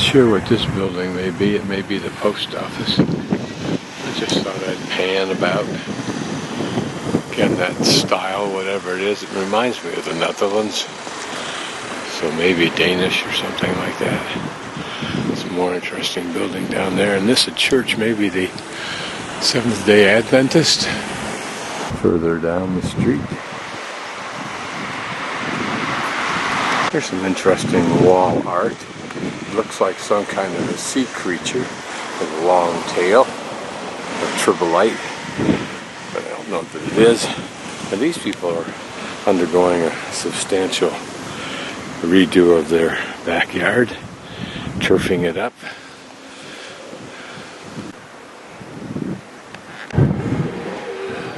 sure what this building may be. It may be the post office. I just thought I'd pan about. Again, that style, whatever it is, it reminds me of the Netherlands. So maybe Danish or something like that. It's a more interesting building down there. And this is a church, maybe the Seventh-day Adventist. Further down the street. Here's some interesting wall art. It looks like some kind of a sea creature with a long tail, a tribolite, but I don't know what it is. And these people are undergoing a substantial redo of their backyard, turfing it up.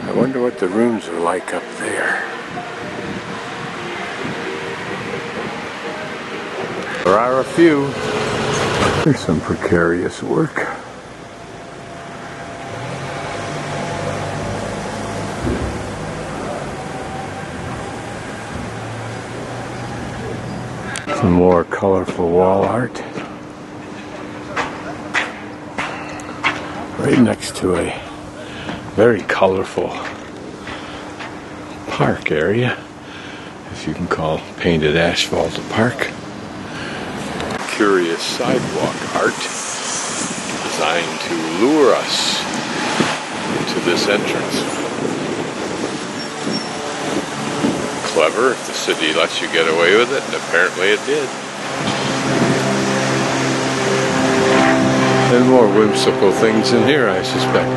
I wonder what the rooms are like up there. There are a few. There's some precarious work. Some more colorful wall art. Right next to a very colorful park area, if you can call painted asphalt a park. Curious sidewalk art designed to lure us into this entrance. Clever if the city lets you get away with it, and apparently it did. And more whimsical things in here, I suspect.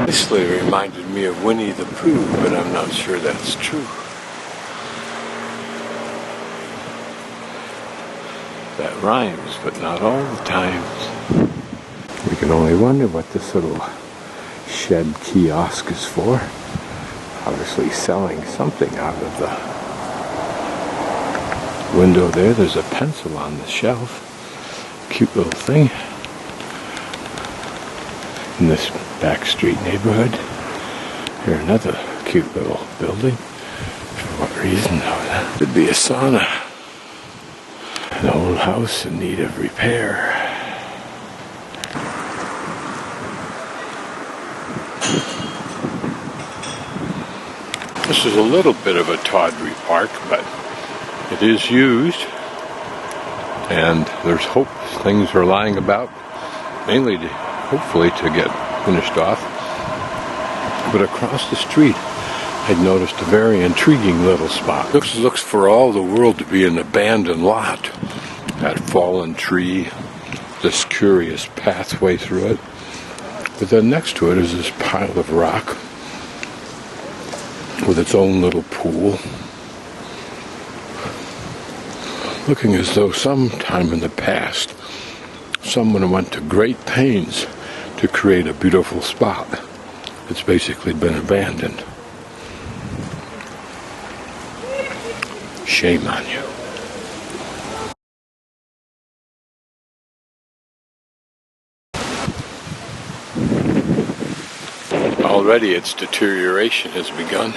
This reminded me of Winnie the Pooh, but I'm not sure that's true. That rhymes, but not all the times. We can only wonder what this little shed kiosk is for. Obviously selling something out of the window there. There's a pencil on the shelf. Cute little thing. In this back street neighborhood. Here another cute little building. For what reason? Oh, could be a sauna. An old house in need of repair. This is a little bit of a tawdry park, but it is used, and there's hope things are lying about, mainly hopefully to get finished off. But across the street, I'd noticed a very intriguing little spot. Looks for all the world to be an abandoned lot. That fallen tree, this curious pathway through it. But then next to it is this pile of rock with its own little pool. Looking as though sometime in the past, someone went to great pains to create a beautiful spot. It's basically been abandoned. Shame on you. Already its deterioration has begun.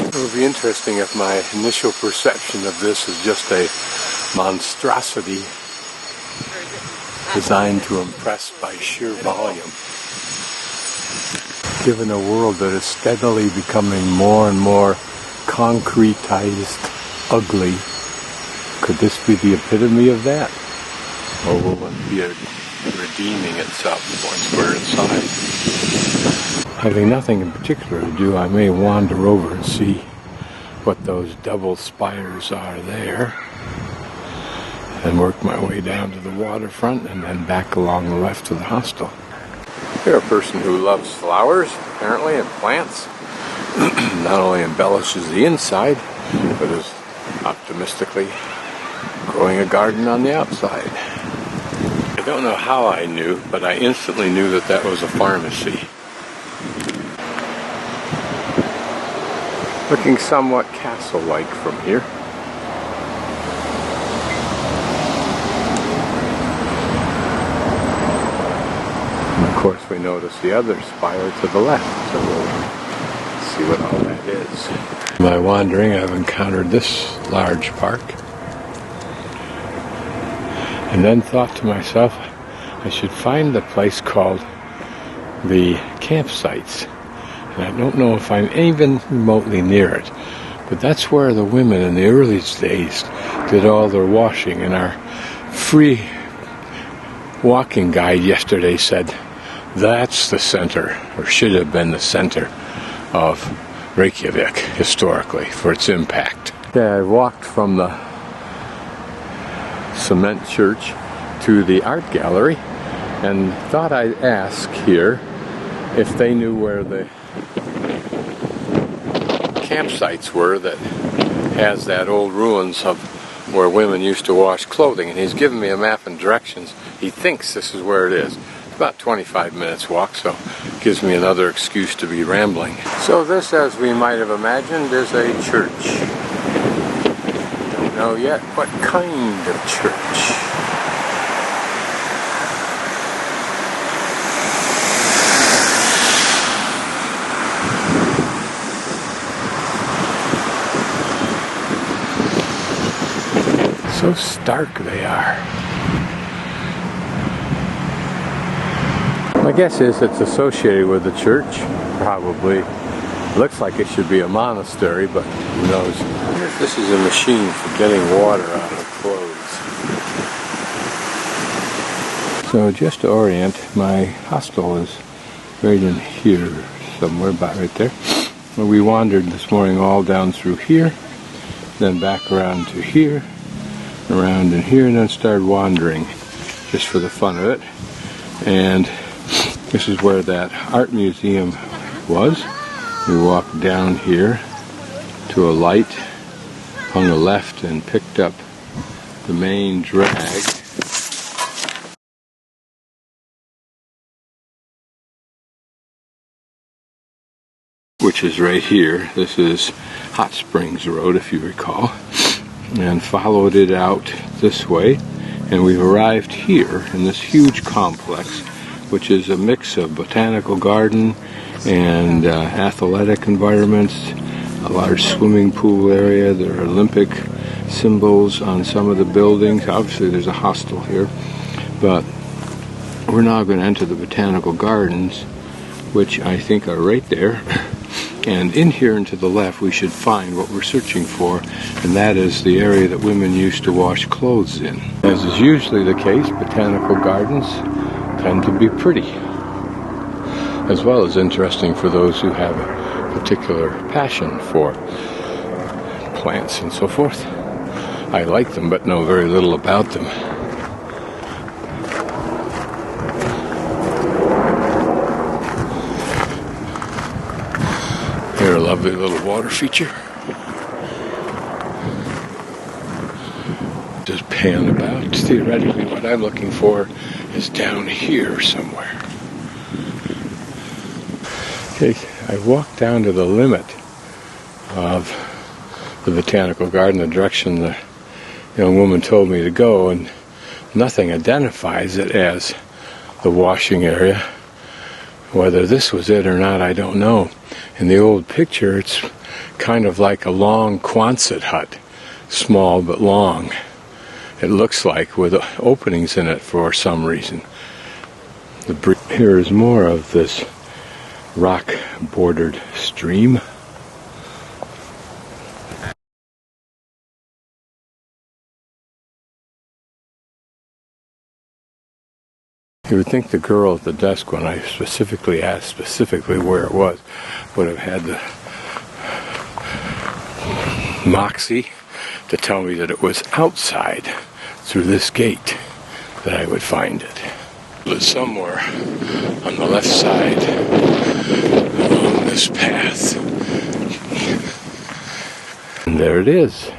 It would be interesting if my initial perception of this is just a monstrosity designed to impress by sheer volume. Given a world that is steadily becoming more and more concretized, ugly, could this be the epitome of that? Or will it be redeeming itself once we're inside? Having nothing in particular to do, I may wander over and see what those double spires are there, and work my way down to the waterfront and then back along the left to the hostel. You're a person who loves flowers, apparently, and plants. Not only embellishes the inside, but is optimistically growing a garden on the outside. I don't know how I knew, but I instantly knew that that was a pharmacy. Looking somewhat castle-like from here. notice the other spire to the left. So we'll see what all that is. In my wandering, I've encountered this large park, and then thought to myself, I should find the place called the campsites. And I don't know if I'm even remotely near it, but that's where the women in the early days did all their washing. And our free walking guide yesterday said that's the center, or should have been the center, of Reykjavik historically for its impact. Yeah, I walked from the cement church to the art gallery and thought I'd ask here if they knew where the campsites were that has that old ruins of where women used to wash clothing. And he's given me a map and directions. He thinks this is where it is. It's about 25 minutes walk, so it gives me another excuse to be rambling. So this, as we might have imagined, is a church. Don't know yet what kind of church. So stark they are. My guess is it's associated with the church, probably. Looks like it should be a monastery, but who knows. I wonder if this is a machine for getting water out of clothes. So just to orient, my hostel is right in here, somewhere about right there. Well, we wandered this morning all down through here, then back around to here, around in here, and then started wandering just for the fun of it. And this is where that art museum was. We walked down here to a light, hung a left, and picked up the main drag. Which is right here. This is Hot Springs Road, if you recall. And followed it out this way, and we've arrived here in this huge complex, which is a mix of botanical garden and athletic environments, a large swimming pool area. There are Olympic symbols on some of the buildings. Obviously there's a hostel here, but we're now going to enter the botanical gardens, which I think are right there. And in here and to the left we should find what we're searching for, and that is the area that women used to wash clothes in. As is usually the case, botanical gardens tend to be pretty, as well as interesting for those who have a particular passion for plants and so forth. I like them but know very little about them. Here, a lovely little water feature. Just pan about. Theoretically, what I'm looking for is down here somewhere. Okay, I walked down to the limit of the botanical garden, the direction the young woman told me to go, and nothing identifies it as the washing area. Whether this was it or not, I don't know. In the old picture, it's kind of like a long Quonset hut, small but long. It looks like, with openings in it for some reason. Here is more of this rock-bordered stream. You would think the girl at the desk, when I specifically asked where it was, would have had the moxie to tell me that it was outside through this gate that I would find it. It was somewhere on the left side along this path. And there it is.